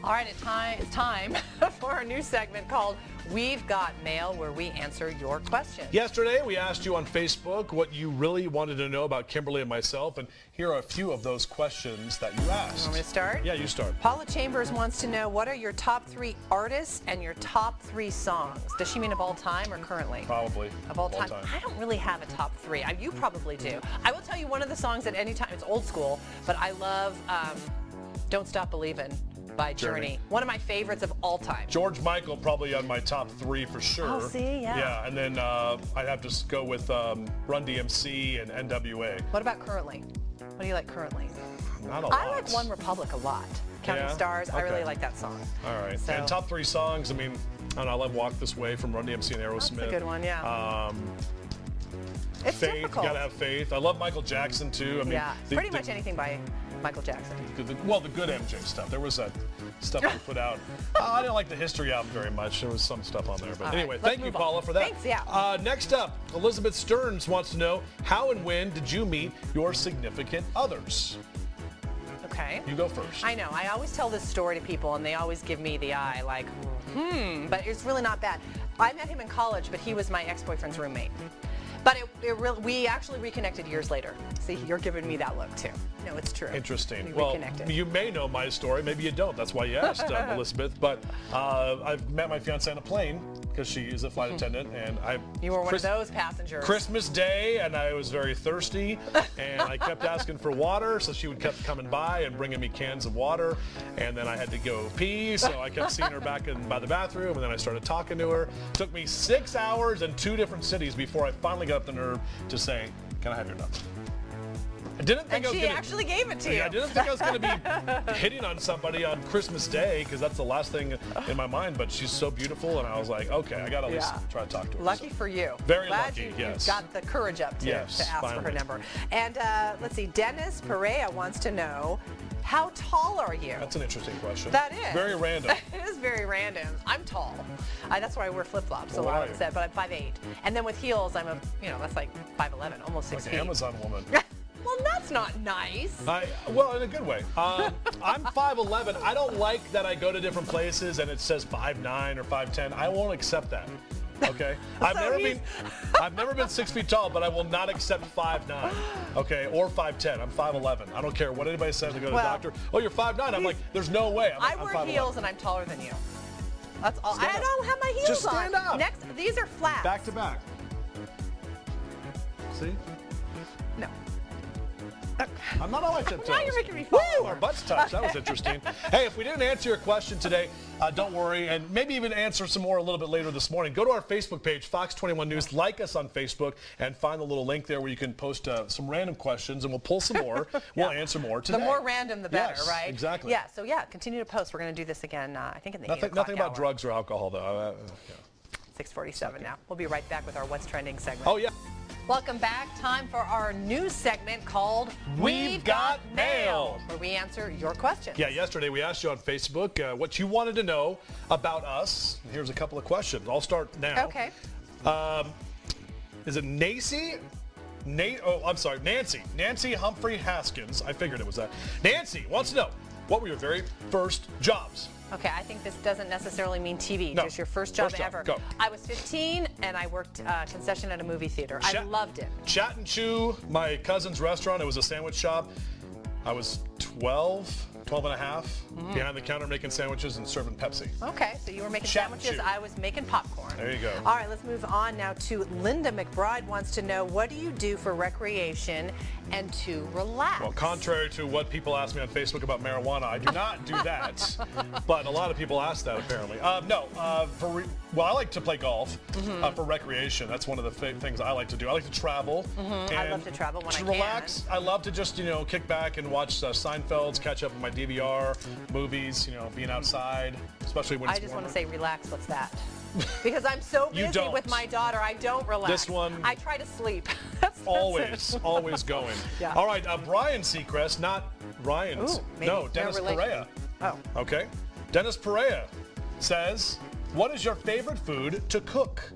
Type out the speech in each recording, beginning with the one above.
All right, it's time for a new segment called We've Got Mail, where we answer your questions. Yesterday, we asked you on Facebook what you really wanted to know about Kimberly and myself, and here are a few of those questions that you asked. You want me to start? Yeah, you start. Paula Chambers wants to know, what are your top 3 artists and your top 3 songs? Does she mean of all time or currently? Probably. Of all time. I don't really have a top 3. You probably do. I will tell you one of the songs at any time. It's old school, but I love Don't Stop Believin' by Journey. One of my favorites of all time. George Michael probably on my top 3 for sure. Oh, see, yeah. Yeah, and then I'd have to go with Run DMC and NWA. What about currently? What do you like currently? Not a lot. I like One Republic a lot. Counting Stars, Okay. I really like that song. All right. So. And top 3 songs, I mean, I don't know, I love Walk This Way from Run DMC and Aerosmith. That's a good one, yeah. It's Faith, difficult. gotta have faith. I love Michael Jackson too. I mean, yeah, pretty much anything by Michael Jackson. The good MJ stuff. There was that stuff we put out. I didn't like the History album very much. There was some stuff on there. But All anyway, right, thank you, Paula, for that. Thanks, yeah. Next up, Elizabeth Stearns wants to know, how and when did you meet your significant others? Okay. You go first. I know. I always tell this story to people, and they always give me the eye, like, but it's really not bad. I met him in college, but he was my ex-boyfriend's roommate. But we actually reconnected years later. See, you're giving me that look, too. No, it's true. Interesting. We Well, reconnected. you may know my story. Maybe you don't. That's why you asked, Elizabeth. But I've met my fiancée on a plane because she is a flight attendant. And You were one of those passengers. Christmas Day, and I was very thirsty. And I kept asking for water, so she would keep coming by and bringing me cans of water. And then I had to go pee, so I kept seeing her back by the bathroom. And then I started talking to her. It took me 6 hours in 2 different cities before I finally got up the nerve to say, "Can I have your number?" I didn't think she actually gave it to you. I didn't think I was going to be hitting on somebody on Christmas Day, because that's the last thing in my mind. But she's so beautiful, and I was like, okay, I got to at least try to talk to her. Lucky for you. Very Glad lucky, you got the courage up to ask for her number. And let's see, Dennis Perea wants to know, how tall are you? That's an interesting question. That is. Very random. It is very random. I'm tall. That's why I wear flip-flops a lot of it, but I'm 5'8". And then with heels, I'm that's like 5'11", almost 6 like feet. an Amazon woman. Well, that's not nice. Well, in a good way. I'm 5'11". I don't like that I go to different places and it says 5'9" or 5'10". I won't accept that. Okay, I've never been 6 feet tall, but I will not accept 5'9", okay, or 5'10". I'm 5'11". I don't care what anybody says. I go to the doctor. Oh, you're 5'9". I'm like, there's no way. I wear heels and I'm taller than you. That's all. I don't have my heels Just stand on. up. Next, these are flats. Back to back. See? No. I'm not on my tiptoes. Now you're making me fall over. Our butts touched. That was interesting. Hey, if we didn't answer your question today, don't worry, and maybe even answer some more a little bit later this morning. Go to our Facebook page, Fox 21 News. Like us on Facebook, and find the little link there where you can post some random questions, and we'll pull some more. We'll answer more today. The more random, the better, yes, right? Exactly. Yeah. So continue to post. We're going to do this again. I think in the 8 o'clock Nothing about hour. drugs or alcohol, though. 6:47 now. We'll be right back with our What's Trending segment. Oh yeah. Welcome back. Time for our news segment called We've Got Mail, where we answer your questions. Yeah, yesterday we asked you on Facebook what you wanted to know about us. Here's a couple of questions. I'll start now. Okay. Is it Nancy? Nancy Humphrey Haskins. I figured it was that. Nancy wants to know, what were your very first jobs? Okay, I think this doesn't necessarily mean TV. No. Just your first job ever. Go. I was 15 and I worked concession at a movie theater. I loved it. Chat and Chew, my cousin's restaurant. It was a sandwich shop. I was 12 and a half, behind the counter making sandwiches and serving Pepsi. Okay, so you were making Chat and sandwiches, Chew. I was making popcorn. There you go. All right, let's move on now to Linda McBride wants to know, what do you do for recreation and to relax? Well, contrary to what people ask me on Facebook about marijuana, I do not do that. But a lot of people ask that apparently. Well, I like to play golf for recreation. That's one of the things I like to do. I like to travel. And I love to travel when I can. relax. I love to just kick back and watch Seinfeld's, catch up on my DVR, movies. Being outside, especially when it's I just warmer. want to say, relax. What's that? Because I'm so busy with my daughter, I don't relax. This one, I try to sleep. always going. Yeah. All right, Brian Seacrest, not Ryan's. No, Dennis Perea. Oh. Okay. Dennis Perea says, what is your favorite food to cook?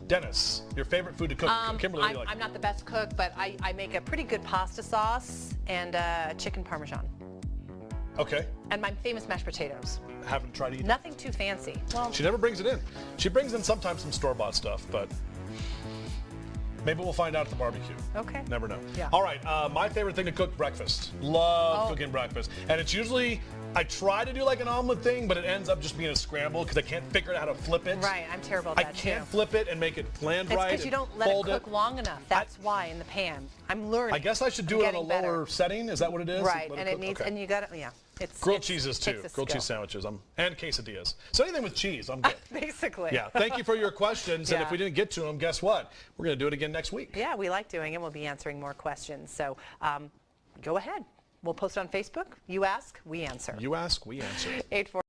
Dennis, your favorite food to cook? Kimberly, what do you like? I'm not the best cook, but I make a pretty good pasta sauce and chicken parmesan. Okay. And my famous mashed potatoes. Haven't tried either. Nothing too fancy. Well, She never brings it in. She brings in sometimes some store-bought stuff, but maybe we'll find out at the barbecue. okay. Never know. Yeah. All right, my favorite thing to cook, breakfast. Love Oh. cooking breakfast. And it's usually, I try to do like an omelet thing, but it ends up just being a scramble because I can't figure out how to flip it. Right, I'm terrible at I that can't too. flip it and make it land It's right. because you and don't let it fold cook long enough. That's why in the pan. I'm learning. I guess I should do I'm it on a getting lower better. setting. Is that what it is? Right, Let and it cook? needs, Okay. and you got to, yeah. It's Grilled it's- cheeses too. takes a Grilled cheese skill. sandwiches. And quesadillas. So anything with cheese, I'm good. Basically. Yeah. Thank you for your questions. And if Yeah. we didn't get to them, guess what? We're going to do it again next week. Yeah, we like doing it. We'll be answering more questions. So go ahead. We'll post it on Facebook. You ask, we answer. You ask, we answer. 8-4